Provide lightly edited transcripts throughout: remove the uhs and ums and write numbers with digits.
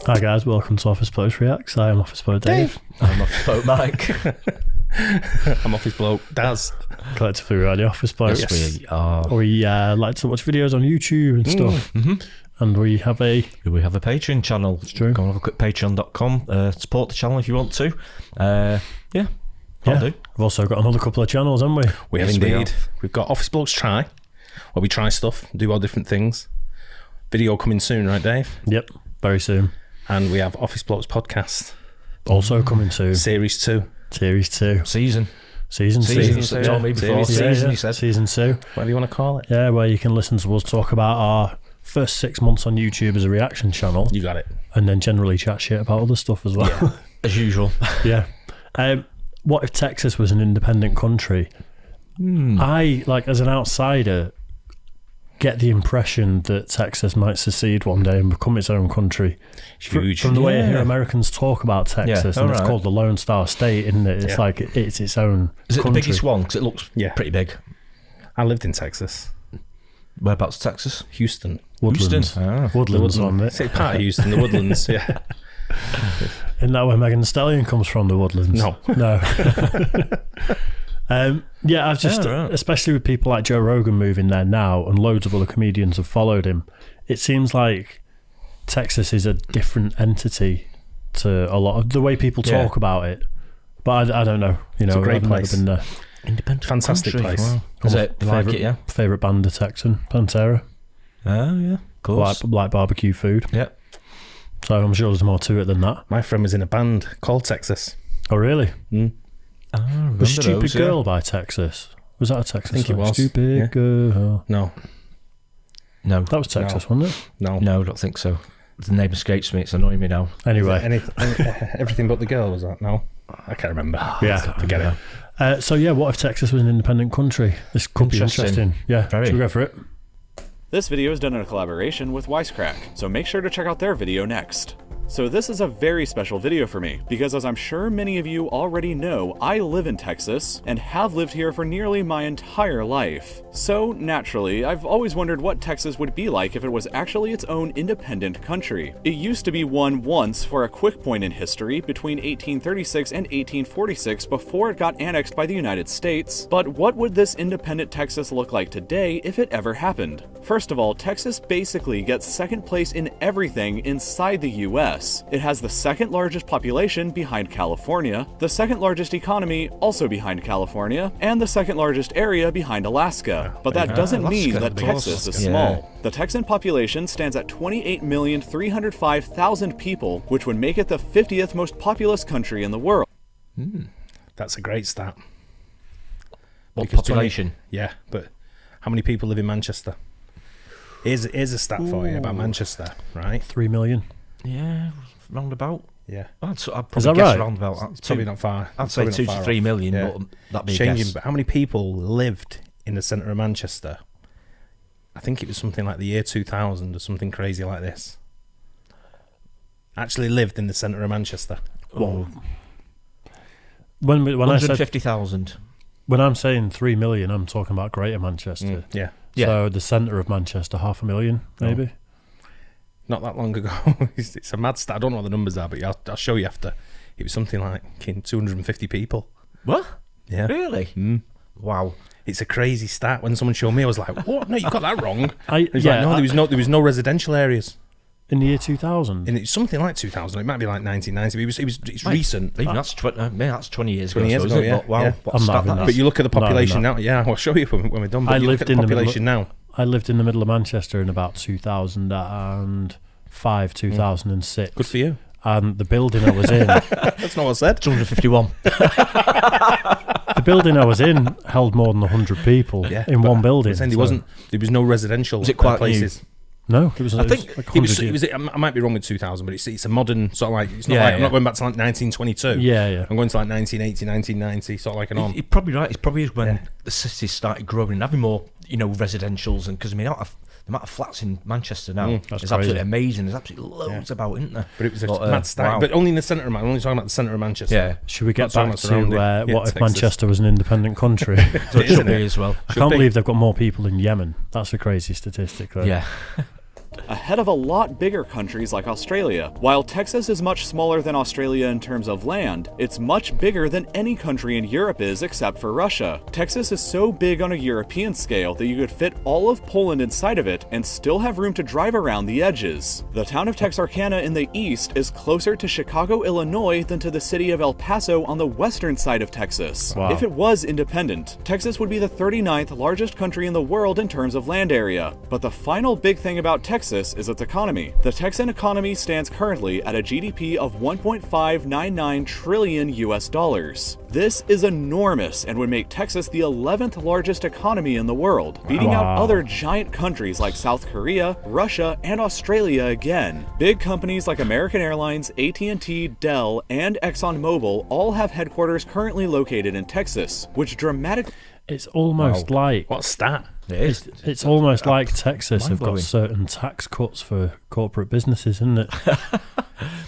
Hi guys, welcome to Office Blokes Reacts. I am Office Bloke Dave. I'm Office Bloke Mike. I'm Office Bloke Daz. Collectively we are the Office Blokes. Yes, we are. We like to watch videos on YouTube and stuff. Mm-hmm. And we have a Patreon channel. It's true. Go and have a quick patreon.com. Support the channel if you want to. Do. We've also got another couple of channels, haven't we? We have Yes, we indeed. have. We've got Office Blokes Try, where we try stuff, do all different things. Video coming soon, right, Dave? Yep, very soon. And we have Office Blokes Podcast, Also coming soon. Series 2. Series 2. Season. Season 2. You told me before. Series Season, you said. Season 2. Whatever you want to call it. Yeah, where you can listen to us talk about our first 6 months on YouTube as a reaction channel. You got it. And then generally chat shit about other stuff as well. As usual. Yeah. What if Texas was an independent country? I, like, as an outsider, get the impression that Texas might secede one day and become its own country. Huge. From the way I hear Americans talk about Texas, and it's alright. called the Lone Star State, isn't it? It's Yeah. like it's its own Is it country. the biggest one? Because it looks Yeah. pretty big. I lived in Texas. Whereabouts Texas? Houston. Woodlands. Houston. Ah. Woodlands on it. It's part of Houston, the Woodlands, yeah. Isn't that where Megan Thee Stallion comes from, the Woodlands? No. No. Yeah, I've just, right. especially with people like Joe Rogan moving there now, and loads of other comedians have followed him, it seems like Texas is a different entity to a lot of the way people talk about it. But I don't know. You know, a great I've never place. been there. Independent Fantastic country. place. Wow. Is it? You like it, yeah? Favourite band of Texan, Pantera. Oh, yeah. Of course. Like barbecue food. Yeah. So I'm sure there's more to it than that. My friend was in a band called Texas. Oh, really? Was Stupid Girl by Texas. Was that a Texas I think it song? was, Stupid yeah. Girl. No. No. That was Texas, wasn't it? No. No, I don't think so. The name escapes me. It's annoying me now. Anyway. Everything but the girl, was that? No. I can't remember. Yeah. Forget it. So yeah, what if Texas was an independent country? This could be interesting. Yeah, Very. should we go for it? This video is done in a collaboration with Wisecrack, so make sure to check out their video next. So this is a very special video for me, because as I'm sure many of you already know, I live in Texas, and have lived here for nearly my entire life. So naturally, I've always wondered what Texas would be like if it was actually its own independent country. It used to be one once for a quick point in history between 1836 and 1846 before it got annexed by the United States, but what would this independent Texas look like today if it ever happened? First of all, Texas basically gets second place in everything inside the US. It has the second largest population behind California, the second largest economy also behind California, and the second largest area behind Alaska. But that doesn't mean Alaska, that of course. Texas is Yeah. small. The Texan population stands at 28,305,000 people, which would make it the 50th most populous country in the world. That's a great stat. What Because population? Yeah, but how many people live in Manchester? Here's a stat for you about Manchester, right? 3 million. Yeah, roundabout. Yeah. I'd Is probably that guess right? roundabout. It's probably not far. I'd It's say probably 2 not to far 3 off. million, Yeah. but that'd be a Changing, guess. but how many people lived in the centre of Manchester? I think it was something like the year 2000 or something crazy like this. Actually lived in the centre of Manchester. Oh, When I said 150,000. when I'm saying 3 million, I'm talking about Greater Manchester. Yeah. Yeah. So the centre of Manchester, 500,000 maybe. Not that long ago. It's a mad stat. I don't know what the numbers are, but I'll show you after. It was something like 250 people. What? Yeah. Really? Wow. It's a crazy stat. When someone showed me, I was like, "What? No, you got that wrong." I It was yeah, like, no, there was no residential areas. in the year 2000. And it's something like 2000. It might be like 1990. But it's recent. Even that's 20 years ago. 20 years so, ago, isn't it? yeah, But wow, yeah. what I'm a not stat having that that. But you look at the Not having population that. now. Yeah, I'll show you when we're done. But I you look lived at the in the middle- population now. I lived in the middle of Manchester in about 2005, 2006. Good for you. And the building I was in, That's not what I said. 251. the building I was in held more than 100 people Yeah, in but one building. I'm saying so- there was no residential Was it quite places. No, it was. I think like It was, 100 years. I might be wrong with 2000, but it's a modern sort of like, it's not Yeah, like, I'm yeah. not going back to like 1922. Yeah. I'm going to like 1980, 1990, sort of like an on. You're probably right. It's probably when Yeah. the cities started growing and having more, residentials. And because I mean, the amount of flats in Manchester now is That's absolutely crazy. amazing. There's absolutely loads about, isn't there? But it was a But, mad stat. wow. But only in the centre of Manchester. I'm only talking about the centre of Manchester. Yeah, Should we get Not so back much to around it. Yeah, what if Texas. Manchester was an independent country? so it Isn't should be it? as well. I can't believe they've got more people in Yemen. That's a crazy statistic, though. Yeah, ahead of a lot bigger countries like Australia. While Texas is much smaller than Australia in terms of land, it's much bigger than any country in Europe is except for Russia. Texas is so big on a European scale that you could fit all of Poland inside of it and still have room to drive around the edges. The town of Texarkana in the east is closer to Chicago, Illinois than to the city of El Paso on the western side of Texas. Wow. If it was independent, Texas would be the 39th largest country in the world in terms of land area. But the final big thing about Texas is its economy. The Texan economy stands currently at a GDP of 1.599 trillion US dollars. This is enormous and would make Texas the 11th largest economy in the world, beating out other giant countries like South Korea, Russia, and Australia again. Big companies like American Airlines, AT&T, Dell, and ExxonMobil all have headquarters currently located in Texas, which dramatically... It's almost like... What stat? It is. It's almost like Texas have got mind-blowing. certain tax cuts for corporate businesses, isn't it?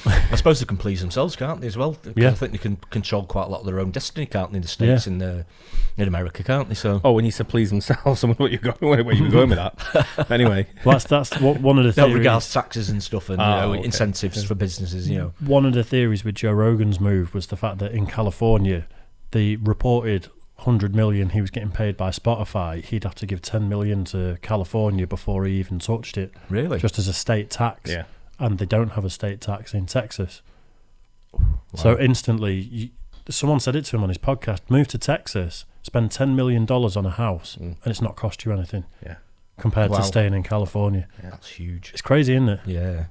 I suppose they can please themselves, can't they, as well? Yeah. I think they can control quite a lot of their own destiny, can't they, in the States, in America, can't they? So Oh, when you said please themselves, I wonder where you were going with that. Anyway, Well, that's what one of the that theories. regards taxes and stuff and okay. incentives for businesses, you know. One of the theories with Joe Rogan's move was the fact that in California, the reported 100 million he was getting paid by Spotify, he'd have to give 10 million to California before he even touched it, Really? just as a state tax. yeah. And they don't have a state tax in Texas. So instantly, someone said it to him on his podcast, move to Texas, spend $10 million on a house, and it's not cost you anything Yeah. compared Wow. to staying in California. That's huge. It's crazy, isn't it? Yeah.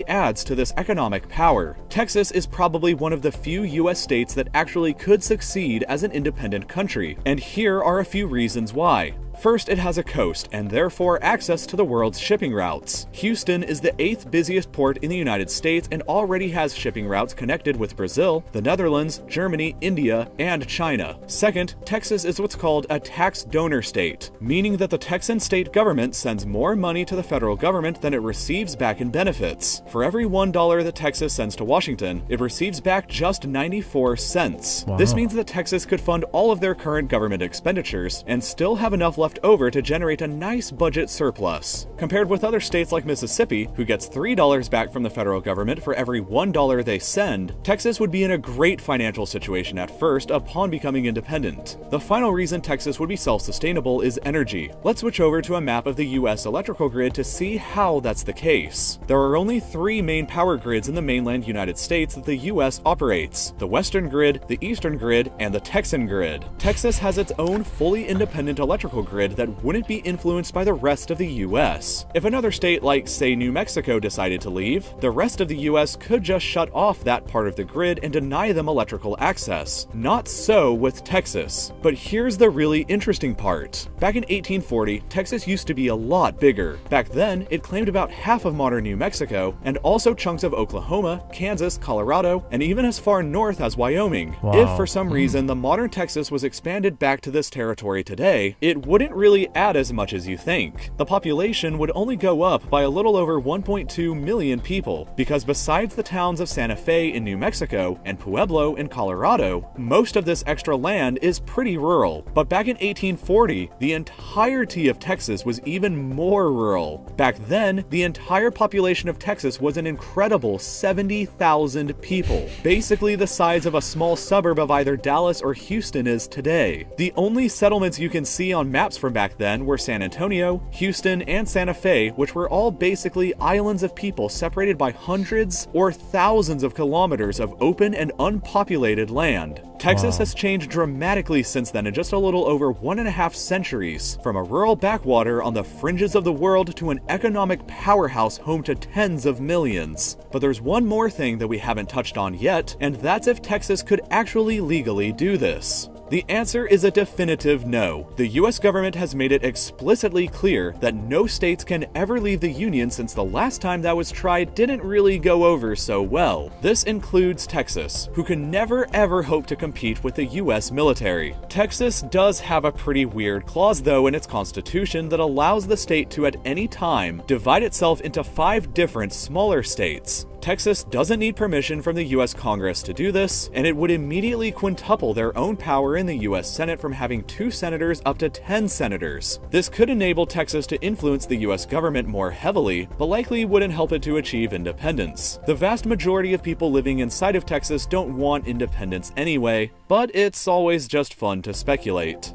adds to this economic power. Texas is probably one of the few US states that actually could succeed as an independent country, and here are a few reasons why. First, it has a coast, and therefore access to the world's shipping routes. Houston is the 8th busiest port in the United States and already has shipping routes connected with Brazil, the Netherlands, Germany, India, and China. Second, Texas is what's called a tax donor state, meaning that the Texan state government sends more money to the federal government than it receives back in benefits. For every $1 that Texas sends to Washington, it receives back just 94 cents. Wow. This means that Texas could fund all of their current government expenditures and still have enough left over to generate a nice budget surplus. Compared with other states like Mississippi, who gets $3 back from the federal government for every $1 they send, Texas would be in a great financial situation at first upon becoming independent. The final reason Texas would be self-sustainable is energy. Let's switch over to a map of the US electrical grid to see how that's the case. There are only 3 main power grids in the mainland United States that the US operates: the Western grid, the Eastern grid, and the Texan grid. Texas has its own fully independent electrical grid that wouldn't be influenced by the rest of the US. If another state like, say, New Mexico decided to leave, the rest of the US could just shut off that part of the grid and deny them electrical access. Not so with Texas. But here's the really interesting part. Back in 1840, Texas used to be a lot bigger. Back then, it claimed about half of modern New Mexico, and also chunks of Oklahoma, Kansas, Colorado, and even as far north as Wyoming. Wow. If for some reason the modern Texas was expanded back to this territory today, it wouldn't really add as much as you think. The population would only go up by a little over 1.2 million people, because besides the towns of Santa Fe in New Mexico and Pueblo in Colorado, most of this extra land is pretty rural. But back in 1840, the entirety of Texas was even more rural. Back then, the entire population of Texas was an incredible 70,000 people, basically the size of a small suburb of either Dallas or Houston is today. The only settlements you can see on maps from back then were San Antonio, Houston, and Santa Fe, which were all basically islands of people separated by hundreds or thousands of kilometers of open and unpopulated land. Texas has changed dramatically since then in just a little over 1.5 centuries, from a rural backwater on the fringes of the world to an economic powerhouse home to tens of millions. But there's one more thing that we haven't touched on yet, and that's if Texas could actually legally do this. The answer is a definitive no. The US government has made it explicitly clear that no states can ever leave the Union, since the last time that was tried didn't really go over so well. This includes Texas, who can never ever hope to compete with the US military. Texas does have a pretty weird clause though in its constitution that allows the state to at any time divide itself into 5 different smaller states. Texas doesn't need permission from the US Congress to do this, and it would immediately quintuple their own power in the US Senate from having 2 senators up to 10 senators. This could enable Texas to influence the US government more heavily, but likely wouldn't help it to achieve independence. The vast majority of people living inside of Texas don't want independence anyway, but it's always just fun to speculate.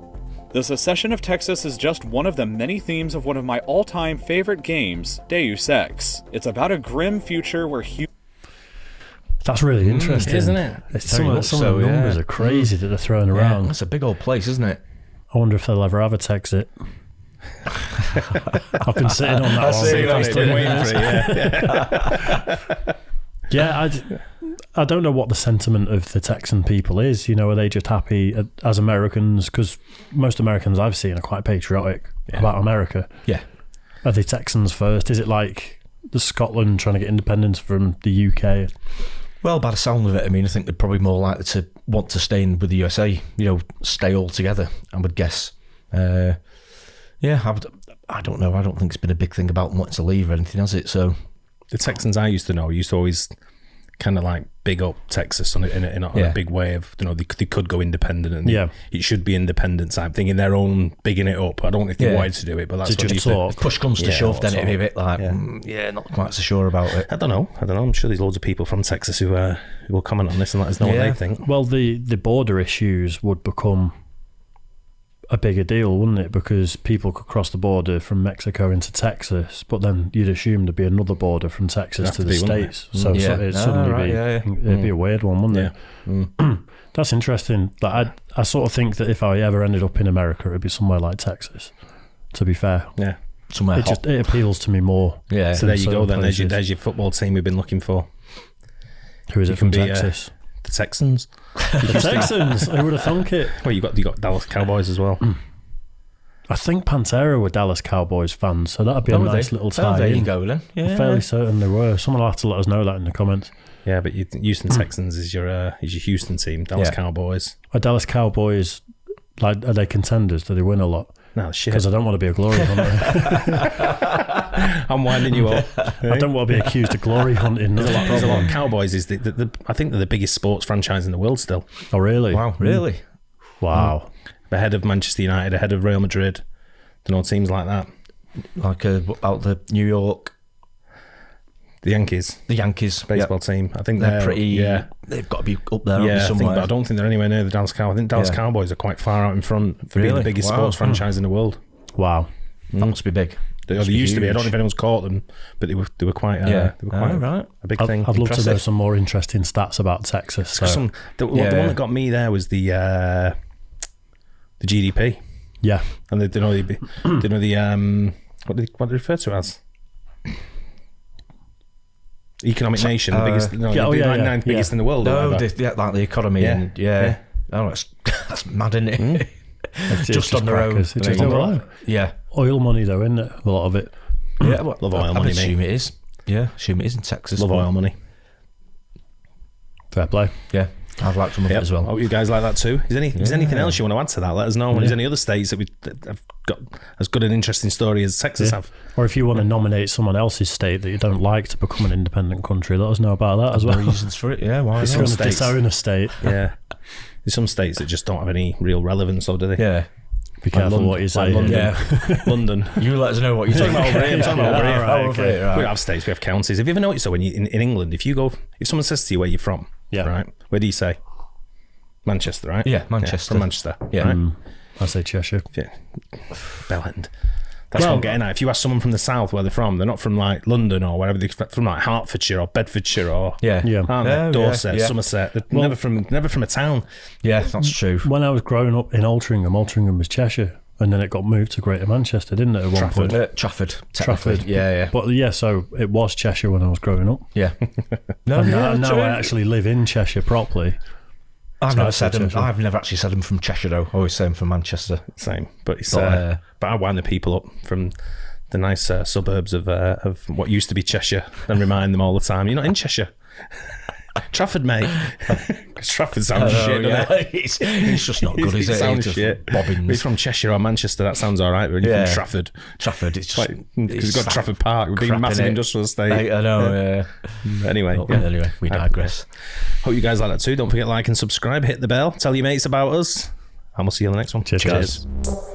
The secession of Texas is just one of the many themes of one of my all-time favorite games, Deus Ex. It's about a grim future where That's really interesting, isn't it? Some of the numbers are crazy that they're throwing around. That's a big old place, isn't it? I wonder if they'll ever have a Texit. I've been sitting on that one. Yeah, I don't know what the sentiment of the Texan people is. You know, are they just happy as Americans? Because most Americans I've seen are quite patriotic about America. Yeah. Are they Texans first? Is it like the Scotland trying to get independence from the UK? Well, by the sound of it, I mean, I think they're probably more likely to want to stay in with the USA, you know, stay all together, I would guess. I don't know. I don't think it's been a big thing about wanting to leave or anything, has it? So the Texans I used to know used to always kind of like big up Texas in a big way of, you know, they could go independent and it should be independent type thing in their own bigging it up. I don't think they wanted to do it, but that's what just if push comes to shove, then it'd be a bit like, not quite so sure about it. I don't know. I'm sure there's loads of people from Texas who will comment on this and let us know what they think. Well, the border issues would become a bigger deal, wouldn't it? Because people could cross the border from Mexico into Texas, but then you'd assume there'd be another border from Texas to the States. So it'd suddenly it'd be a weird one, wouldn't it? That's interesting. Like, I sort of think that if I ever ended up in America, it'd be somewhere like Texas, to be fair. Yeah. Somewhere it appeals to me more. Yeah. So there you go then. There's your football team we've been looking for. Who is it from Texas? The Texans. The Texans. Who would have thunk it? Well, you got Dallas Cowboys as well. I think Pantera were Dallas Cowboys fans, so that'd be a nice little tie. There you go then. Yeah. I'm fairly certain they were. Someone will have to let us know that in the comments. Yeah, but Houston Texans is your Houston team. Dallas Cowboys. Are Dallas Cowboys, like, are they contenders? Do they win a lot? No, shit. Because I don't want to be a glory hunter. I'm winding you up. I don't want to be accused of glory hunting. There's a lot of Cowboys. I think they're the biggest sports franchise in the world still. Oh, really? Wow, really? Wow. Ahead of Manchester United, ahead of Real Madrid. Don't know, teams like that. Like about the New York... The Yankees. The Yankees. Baseball team. I think they're pretty... Yeah. They've got to be up there somewhere. But I don't think they're anywhere near the Dallas Cowboys. I think Dallas Cowboys are quite far out in front for being the biggest sports franchise in the world. Wow. That must be big. They used to be. I don't know if anyone's caught them, but they were quite a big thing. I'd love to know some more interesting stats about Texas. So. The one that got me there was the GDP. Yeah. And what they refer to as economic nation, the biggest, ninth biggest in the world. No, like the economy and oh, that's mad, isn't it? Just on their own. Yeah. Oil money though, isn't it? A lot of it. Yeah, love oil money. I assume it is. Yeah, assume it is in Texas. Love oil money. Fair play. Yeah. I'd like some of it as well. I hope you guys like that too. Is there anything else you want to add to that? Let us know. If there's any other states that have got as good an interesting story as Texas have. Or if you want to nominate someone else's state that you don't like to become an independent country, let us know about that as well. Reasons for it, yeah. Why not? If you want to disown a state. Yeah. There's some states that just don't have any real relevance, or do they? Yeah. Be careful what you say. London. You let us know what you're talking about over here. I'm talking about over here. We have states, we have counties. Have you ever noticed so when you in England, if someone says to you where you're from, right? Where do you say? Manchester, right? Yeah, Manchester. From Manchester. Yeah. Right? I say Cheshire. Yeah. Bellend. That's what I'm getting at. If you ask someone from the south where they're from, they're not from like London or wherever, they're from like Hertfordshire or Bedfordshire or Dorset, Somerset. They're never from a town. Yeah, that's true. When I was growing up in Altrincham was Cheshire, and then it got moved to Greater Manchester, didn't it? At one point, Trafford. Yeah. But so it was Cheshire when I was growing up. Yeah. Now I actually live in Cheshire properly. I've never actually said I'm from Cheshire though. I always say I'm from Manchester. Same, but it's but I wind the people up from the nice suburbs of what used to be Cheshire and remind them all the time, you're not in Cheshire. Trafford, mate. Trafford sounds shit, doesn't it? It's just not good, is it? It sounds shit. Bobbins. He's from Cheshire or Manchester, that sounds all right, but when you're from Trafford. Trafford, it's just... Because it's got Trafford Park, we've been a massive industrial estate. I know, Anyway. Anyway, we digress. Hope you guys like that too. Don't forget to like and subscribe, hit the bell, tell your mates about us. and we'll see you on the next one. Cheers, guys.